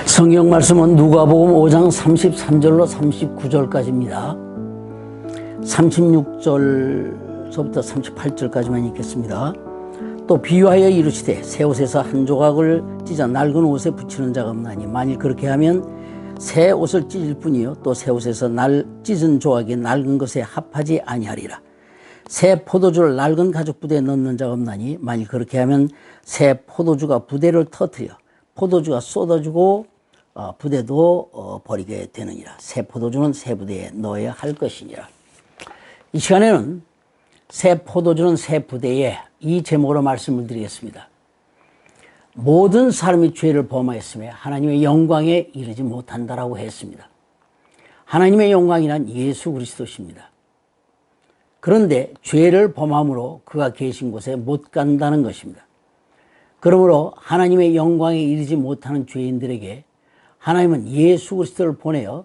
성경 말씀은 누가복음 5장 33절로 39절까지입니다. 36절서부터 38절까지만 읽겠습니다. 또 비유하여 이르시되 새 옷에서 한 조각을 찢어 낡은 옷에 붙이는 자가 없나니 만일 그렇게 하면 새 옷을 찢을 뿐이요 또 새 옷에서 찢은 조각이 낡은 것에 합하지 아니하리라. 새 포도주를 낡은 가죽 부대에 넣는 자가 없나니 만일 그렇게 하면 새 포도주가 부대를 터뜨려 포도주가 쏟아지고 부대도 버리게 되느니라. 새 포도주는 새 부대에 넣어야 할 것이니라. 이 시간에는 새 포도주는 새 부대에 이 제목으로 말씀을 드리겠습니다. 모든 사람이 죄를 범하였으며 하나님의 영광에 이르지 못한다라고 했습니다. 하나님의 영광이란 예수 그리스도십니다. 그런데 죄를 범함으로 그가 계신 곳에 못 간다는 것입니다. 그러므로 하나님의 영광에 이르지 못하는 죄인들에게 하나님은 예수 그리스도를 보내어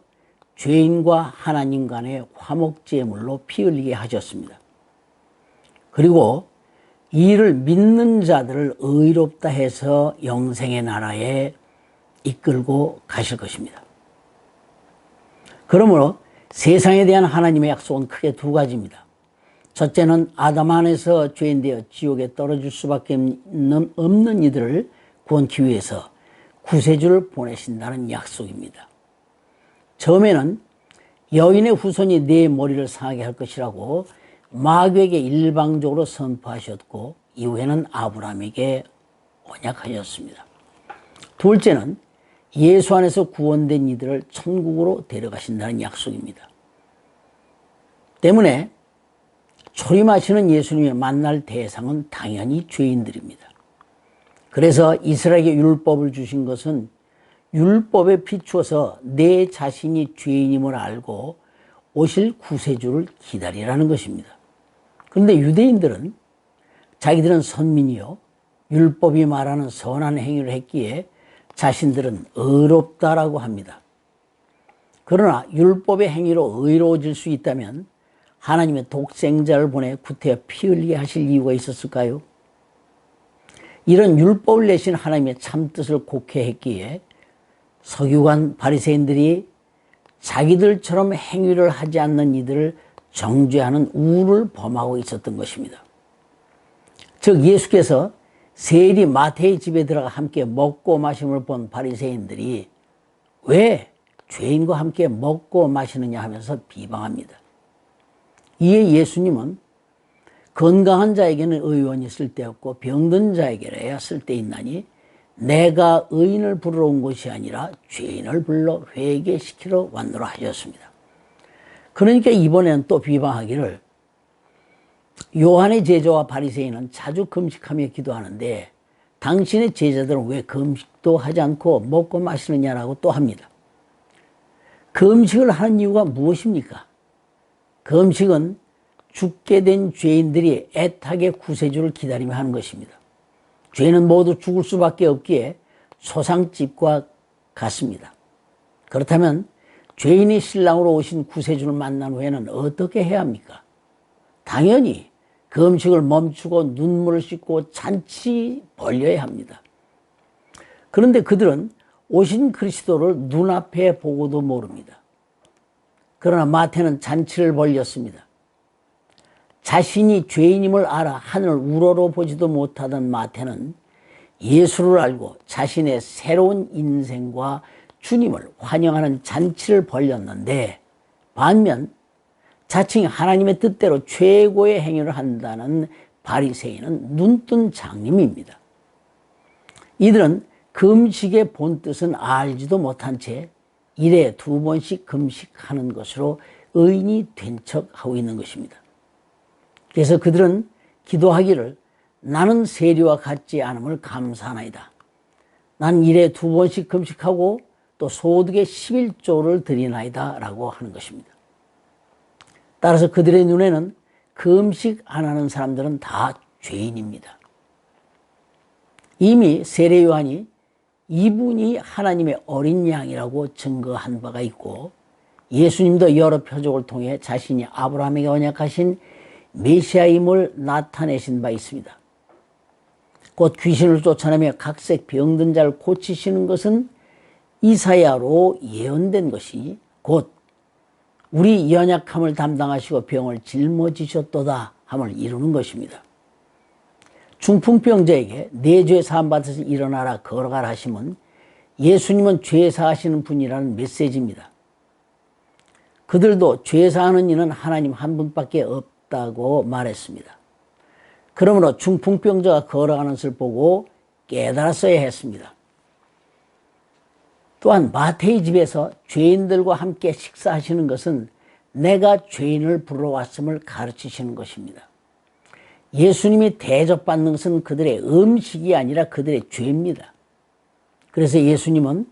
죄인과 하나님 간의 화목제물로 피 흘리게 하셨습니다. 그리고 이를 믿는 자들을 의롭다 해서 영생의 나라에 이끌고 가실 것입니다. 그러므로 세상에 대한 하나님의 약속은 크게 두 가지입니다. 첫째는 아담 안에서 죄인되어 지옥에 떨어질 수밖에 없는 이들을 구원하기 위해서 구세주를 보내신다는 약속입니다. 처음에는 여인의 후손이 내 머리를 상하게 할 것이라고 마귀에게 일방적으로 선포하셨고 이후에는 아브라함에게 언약하셨습니다. 둘째는 예수 안에서 구원된 이들을 천국으로 데려가신다는 약속입니다. 때문에 초림하시는 예수님의 만날 대상은 당연히 죄인들입니다. 그래서 이스라엘에게 율법을 주신 것은 율법에 비추어서 내 자신이 죄인임을 알고 오실 구세주를 기다리라는 것입니다. 그런데 유대인들은 자기들은 선민이요 율법이 말하는 선한 행위를 했기에 자신들은 의롭다라고 합니다. 그러나 율법의 행위로 의로워질 수 있다면 하나님의 독생자를 보내 구태여 피 흘리게 하실 이유가 있었을까요? 이런 율법을 내신 하나님의 참뜻을 곡해했기에 서기관 바리새인들이 자기들처럼 행위를 하지 않는 이들을 정죄하는 우를 범하고 있었던 것입니다. 즉 예수께서 세리 마태의 집에 들어가 함께 먹고 마심을 본 바리새인들이 왜 죄인과 함께 먹고 마시느냐 하면서 비방합니다. 이에 예수님은 건강한 자에게는 의원이 쓸데없고 병든 자에게라야 쓸데있나니 내가 의인을 부르러 온 것이 아니라 죄인을 불러 회개시키러 왔노라 하셨습니다. 그러니까 이번에는 또 비방하기를 요한의 제자와 바리새인은 자주 금식하며 기도하는데 당신의 제자들은 왜 금식도 하지 않고 먹고 마시느냐라고 또 합니다. 금식을 하는 이유가 무엇입니까? 금식은 죽게 된 죄인들이 애타게 구세주를 기다리며 하는 것입니다. 죄는 모두 죽을 수밖에 없기에 소상집과 같습니다. 그렇다면 죄인이 신랑으로 오신 구세주를 만난 후에는 어떻게 해야 합니까? 당연히 그 음식을 멈추고 눈물을 씻고 잔치 벌려야 합니다. 그런데 그들은 오신 그리스도를 눈앞에 보고도 모릅니다. 그러나 마태는 잔치를 벌였습니다. 자신이 죄인임을 알아 하늘을 우러러 보지도 못하던 마태는 예수를 알고 자신의 새로운 인생과 주님을 환영하는 잔치를 벌였는데 반면 자칭 하나님의 뜻대로 최고의 행위를 한다는 바리새인은 눈뜬 장님입니다. 이들은 금식의 본뜻은 알지도 못한 채 일에 2번씩 금식하는 것으로 의인이 된 척하고 있는 것입니다. 그래서 그들은 기도하기를 나는 세리와 같지 않음을 감사하나이다. 난 일에 2번씩 금식하고 또 소득의 11조를 드리나이다 라고 하는 것입니다. 따라서 그들의 눈에는 금식 안 하는 사람들은 다 죄인입니다. 이미 세례 요한이 이분이 하나님의 어린 양이라고 증거한 바가 있고 예수님도 여러 표적을 통해 자신이 아브라함에게 언약하신 메시아임을 나타내신 바 있습니다. 곧 귀신을 쫓아내며 각색 병든 자를 고치시는 것은 이사야로 예언된 것이 곧 우리 연약함을 담당하시고 병을 짊어지셨도다 함을 이루는 것입니다. 중풍병자에게 내 죄 사함 받아서 일어나라 걸어가라 하심은 예수님은 죄 사하시는 분이라는 메시지입니다. 그들도 죄 사하는 이는 하나님 한 분밖에 없다고 말했습니다. 그러므로 중풍병자가 걸어가는 것을 보고 깨달았어야 했습니다. 또한 마태의 집에서 죄인들과 함께 식사하시는 것은 내가 죄인을 불러왔음을 가르치시는 것입니다. 예수님이 대접받는 것은 그들의 음식이 아니라 그들의 죄입니다. 그래서 예수님은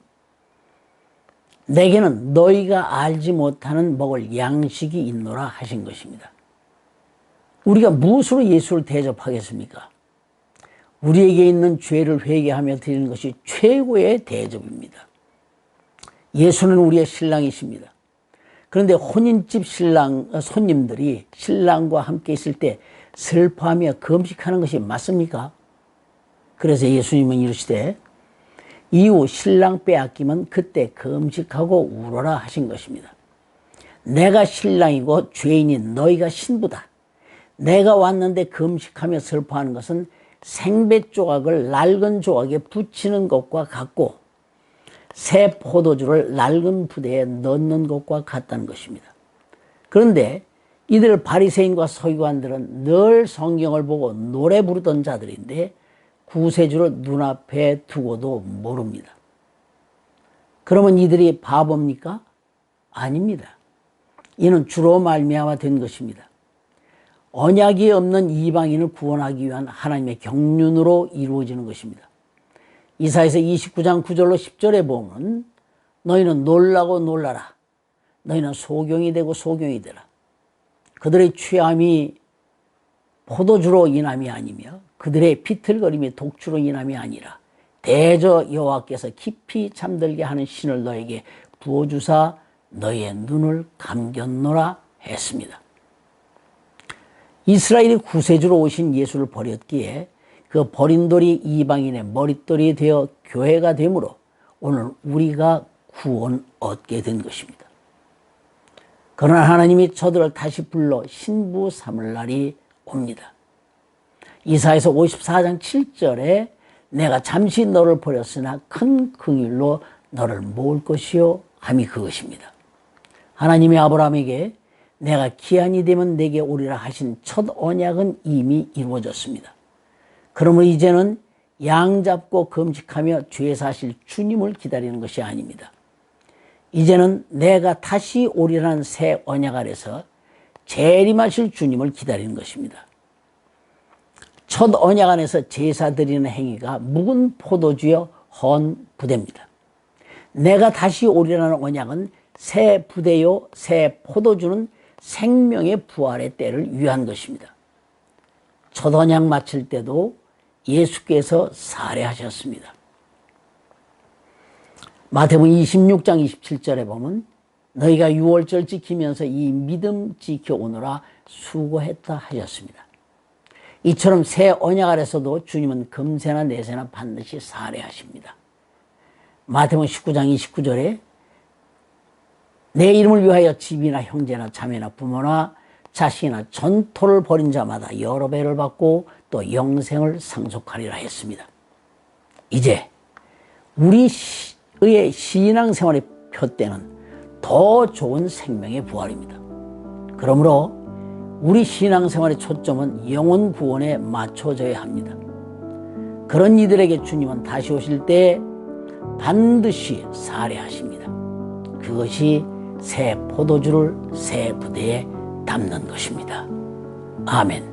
내게는 너희가 알지 못하는 먹을 양식이 있노라 하신 것입니다. 우리가 무엇으로 예수를 대접하겠습니까? 우리에게 있는 죄를 회개하며 드리는 것이 최고의 대접입니다. 예수는 우리의 신랑이십니다. 그런데 혼인집 손님들이 신랑과 함께 있을 때 슬퍼하며 금식하는 것이 맞습니까? 그래서 예수님은 이르시되 이후 신랑 빼앗기면 그때 금식하고 울어라 하신 것입니다. 내가 신랑이고 죄인인 너희가 신부다. 내가 왔는데 금식하며 슬퍼하는 것은 생배 조각을 낡은 조각에 붙이는 것과 같고 새 포도주를 낡은 부대에 넣는 것과 같다는 것입니다. 그런데 이들 바리새인과 서기관들은 늘 성경을 보고 노래 부르던 자들인데 구세주를 눈앞에 두고도 모릅니다. 그러면 이들이 바보입니까? 아닙니다. 이는 주로 말미암아 된 것입니다. 언약이 없는 이방인을 구원하기 위한 하나님의 경륜으로 이루어지는 것입니다. 이사야서 29장 9절로 10절에 보면 너희는 놀라고 놀라라. 너희는 소경이 되고 소경이 되라. 그들의 취함이 포도주로 인함이 아니며 그들의 비틀거림이 독주로 인함이 아니라 대저 여호와께서 깊이 잠들게 하는 신을 너에게 부어주사 너희의 눈을 감겼노라 했습니다. 이스라엘이 구세주로 오신 예수를 버렸기에 그 버린 돌이 이방인의 머릿돌이 되어 교회가 되므로 오늘 우리가 구원 얻게 된 것입니다. 그러나 하나님이 저들을 다시 불러 신부 삼을 날이 옵니다. 이사야서 54장 7절에 내가 잠시 너를 버렸으나 큰 긍휼로 너를 모을 것이요 함이 그것입니다. 하나님이 아브라함에게 내가 기한이 되면 내게 오리라 하신 첫 언약은 이미 이루어졌습니다. 그러므로 이제는 양 잡고 금식하며 죄 사실 주님을 기다리는 것이 아닙니다. 이제는 내가 다시 오리라는 새 언약 아래서 재림하실 주님을 기다리는 것입니다. 첫 언약 안에서 제사 드리는 행위가 묵은 포도주여 헌 부대입니다. 내가 다시 오리라는 언약은 새 부대요 새 포도주는 생명의 부활의 때를 위한 것입니다. 첫 언약 마칠 때도 예수께서 살해하셨습니다. 마태복음 26장 27절에 보면 너희가 유월절 지키면서 이 믿음 지켜오느라 수고했다 하셨습니다. 이처럼 새 언약 아래서도 주님은 금세나 내세나 반드시 살해하십니다. 마태복음 19장 29절에 내 이름을 위하여 집이나 형제나 자매나 부모나 자식이나 전토를 벌인 자마다 여러 배를 받고 또 영생을 상속하리라 했습니다. 이제 우리의 신앙생활의 표대는 더 좋은 생명의 부활입니다. 그러므로 우리 신앙생활의 초점은 영혼 구원에 맞춰져야 합니다. 그런 이들에게 주님은 다시 오실 때 반드시 살해하십니다. 그것이 새 포도주를 새 부대에 담는 것입니다. 아멘.